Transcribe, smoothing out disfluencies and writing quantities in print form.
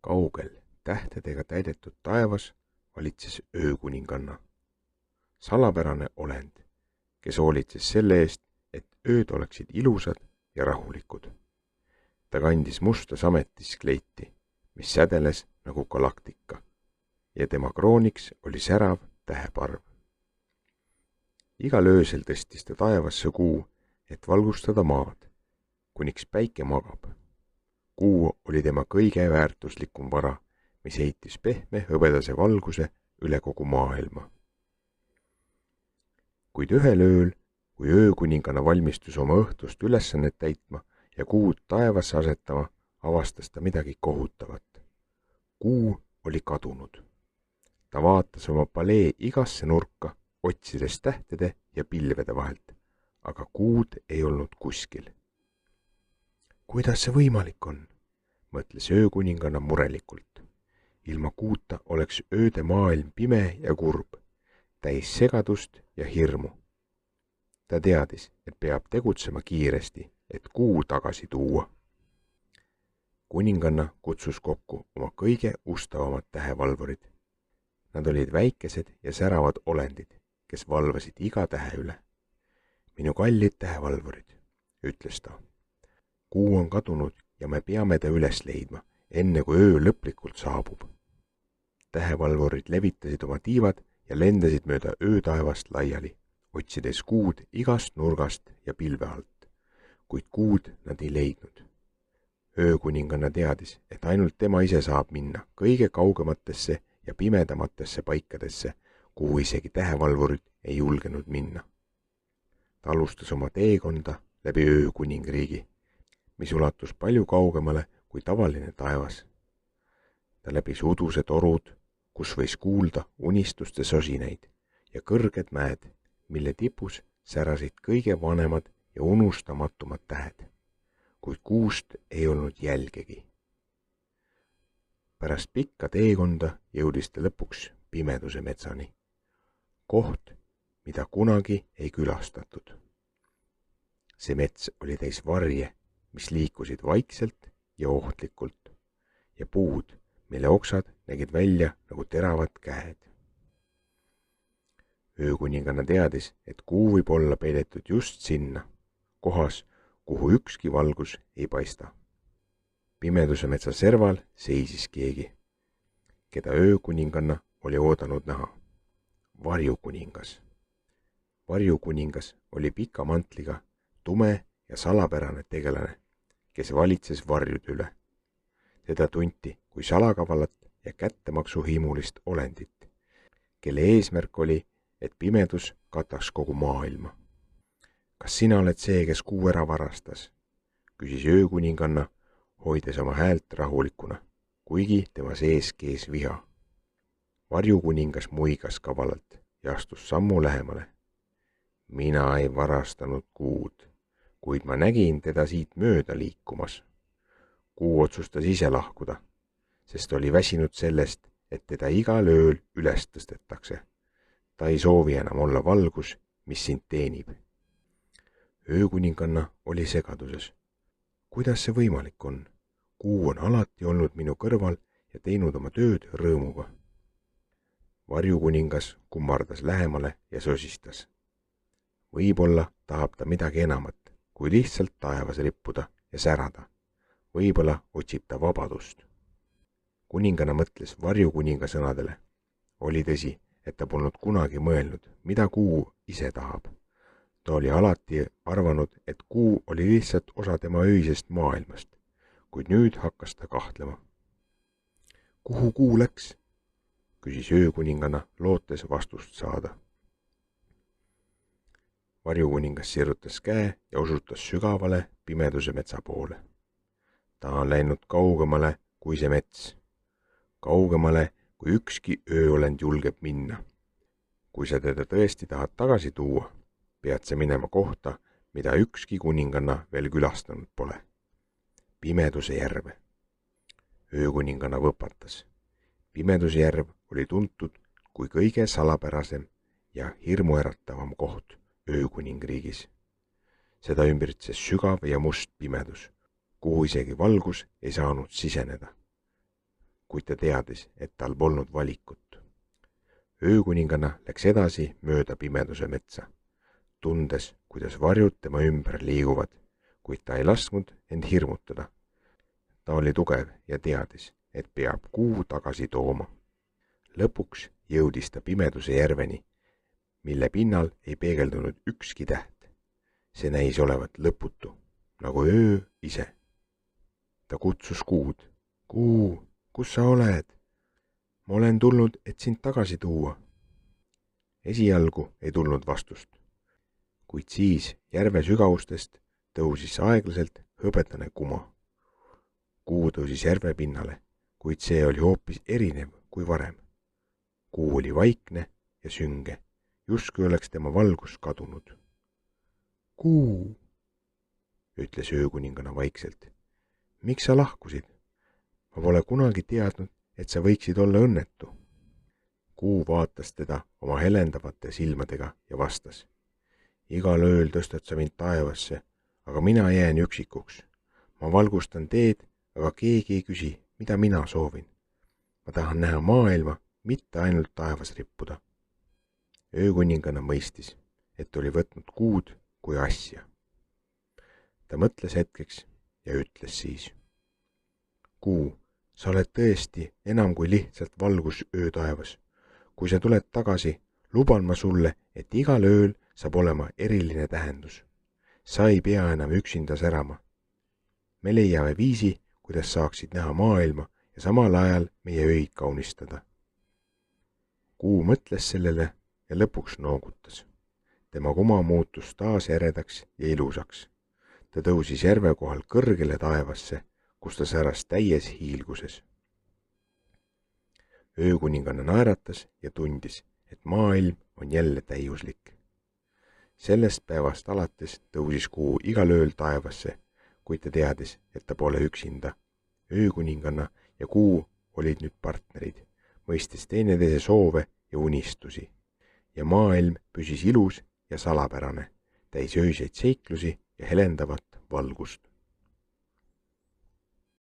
Kaugel tähtedega täidetud taevas valitses öökuninganna. Salapärane olend, kes hoolitses selle eest, et ööd oleksid ilusad ja rahulikud. Ta kandis musta sametiskleiti, mis sädeles nagu galaktika, ja tema krooniks oli särav täheparv. Igal öösel tõstis ta taevasse kuu, et valgustada maad, kuniks päike magab. Kuu oli tema kõige väärtuslikum vara, mis heitis pehme hõbedase valguse üle kogu maailma. Kuid ühel ööl, kui öökuningana valmistus oma õhtust ülesannet täitma ja kuud taevasse asetama, avastas ta midagi kohutavat. Kuu oli kadunud. Ta vaatas oma palee igasse nurka, otsides tähtede ja pilvede vahelt, aga kuud ei olnud kuskil. Kuidas see võimalik on? Mõtles öökuninganna murelikult. Ilma kuuta oleks ööde maailm pime ja kurb, täis segadust ja hirmu. Ta teadis, et peab tegutsema kiiresti, et kuu tagasi tuua. Kuninganna kutsus kokku oma kõige ustavamad tähevalvurid. Nad olid väikesed ja säravad olendid, kes valvasid iga tähe üle. Minu kallid tähevalvurid, ütles ta. Kuu on kadunud ja me peame ta üles leidma, enne kui öö lõplikult saabub. Tähevalvurid levitasid oma tiivad ja lendasid mööda öötaevast laiali, otsides kuud igast nurgast ja pilve alt, kuid kuud nad ei leidnud. Öökuninganna teadis, et ainult tema ise saab minna kõige kaugematesse ja pimedamatesse paikadesse, kuhu isegi tähevalvurid ei julgenud minna. Ta alustas oma teekonda läbi öökuningriigi, mis ulatus palju kaugemale kui tavaline taevas. Ta läbis udused torud, kus võis kuulda unistuste sosinaid ja kõrged mäed, mille tipus särasid kõige vanemad ja unustamatumad tähed, kuid kuust ei olnud jälgegi. Pärast pikka teekonda jõudis ta lõpuks pimeduse metsani, koht, mida kunagi ei külastatud. See mets oli täis varje, mis liikusid vaikselt ja ohtlikult, ja puud, mille oksad nägid välja nagu teravad käed. Öökuninganna teadis, et kuu võib olla peidetud just sinna, kohas, kuhu ükski valgus ei paista. Pimeduse metsa serval seisis keegi, keda öökuninganna oli oodanud näha. Varjukuningas. Varjukuningas oli pika mantliga tume ja salapärane tegelane, kes valitses varjude üle. Teda tunti kui salakavalat ja kättemaksuhimulist olendit, kelle eesmärk oli, et pimedus kataks kogu maailma. Kas sina oled see, kes kuu ära varastas? Küsis öökuninganna, hoides oma häält rahulikuna, kuigi tema sees kees viha. Varjukuningas muigas kavalalt ja astus sammu lähemale. Mina ei varastanud kuud, kuid ma nägin teda siit mööda liikumas. Kuu otsustas ise lahkuda, sest oli väsinud sellest, et teda igal ööl üles tõstetakse. Ta ei soovi enam olla valgus, mis sind teenib. Öökuninganna oli segaduses. Kuidas see võimalik on? Kuu on alati olnud minu kõrval ja teinud oma tööd rõõmuga. Varjukuningas kummardas lähemale ja sosistas. Võib-olla tahab ta midagi enamat, kui lihtsalt taevas rippuda ja särada. Võib-olla otsib ta vabadust. Kuninganna mõtles varjukuninga sõnadele. Oli tõsi, et ta polnud kunagi mõelnud, mida kuu ise tahab. Ta oli alati arvanud, et kuu oli lihtsalt osa tema öisest maailmast, kuid nüüd hakkas ta kahtlema. Kuhu kuu läks? Küsis öökuninganna, lootes vastust saada. Varjukuningas sirutas käe ja osutas sügavale pimeduse metsa poole. Ta on läinud kaugemale kui see mets, kaugemale kui ükski ööolend julgeb minna. Kui sa teda tõesti tahad tagasi tuua, pead sa minema kohta, mida ükski kuninganna veel külastanud pole. Pimeduse järve. Öökuninganna võpatas. Pimeduse järv oli tuntud kui kõige salapärasem ja hirmuäratavam koht öökuningriigis. Seda ümbritses sügav ja must pimedus, kuhu isegi valgus ei saanud siseneda. kuid ta teadis, et tal polnud valikut. Öökuninganna läks edasi mööda pimeduse metsa, tundes, kuidas varjud tema ümber liiguvad, kuid ta ei lasknud end hirmutada. Ta oli tugev ja teadis, et peab kuu tagasi tooma. Lõpuks jõudis ta pimeduse järveni, mille pinnal ei peegeldunud ükski täht. See näis olevat lõputu, nagu öö ise. Ta kutsus kuud. Kuu, kus sa oled? Ma olen tulnud, et sind tagasi tuua. Esialgu ei tulnud vastust, kuid siis järve sügavustest tõusis aeglaselt hõbedane kuma. Kuu tõusis järve pinnale, kuid see oli hoopis erinev kui varem. Kuu oli vaikne ja sünge, justkui oleks tema valgus kadunud. Kuu, ütles öökuninganna vaikselt. Miks sa lahkusid? Ma pole kunagi teadnud, et sa võiksid olla õnnetu. Kuu vaatas teda oma helendavate silmadega ja vastas. Igal ööl tõstad sa mind taevasse, aga mina jään üksikuks. Ma valgustan teed, aga keegi ei küsi, mida mina soovin. Ma tahan näha maailma, mitte ainult taevas rippuda. Öökuninganna mõistis, et oli võtnud kuud kui asja. Ta mõtles hetkeks ja ütles siis. Kuu, sa oled tõesti enam kui lihtsalt valgus öötaevas. Kui sa tuled tagasi, luban ma sulle, et igal ööl saab olema eriline tähendus. Sa ei pea enam üksinda särama. Me leiame viisi, kuidas saaksid näha maailma ja samal ajal meie öid kaunistada. Kuu mõtles sellele ja lõpuks noogutas. Tema kuma muutus taas eredaks ja ilusaks. Ta tõusis järve kohal kõrgele taevasse, kus ta säras täies hiilguses. Öökuninganna naeratas ja tundis, et maailm on jälle täiuslik. Sellest päevast alates tõusis Kuu igal ööl taevasse, kuid ta teadis, et ta pole üksinda. Öökuninganna ja Kuu olid nüüd partnerid, mõistes teineteise soove ja unistusi. Ja maailm püsis ilus ja salapärane, täis öiseid seiklusi ja helendavat valgust.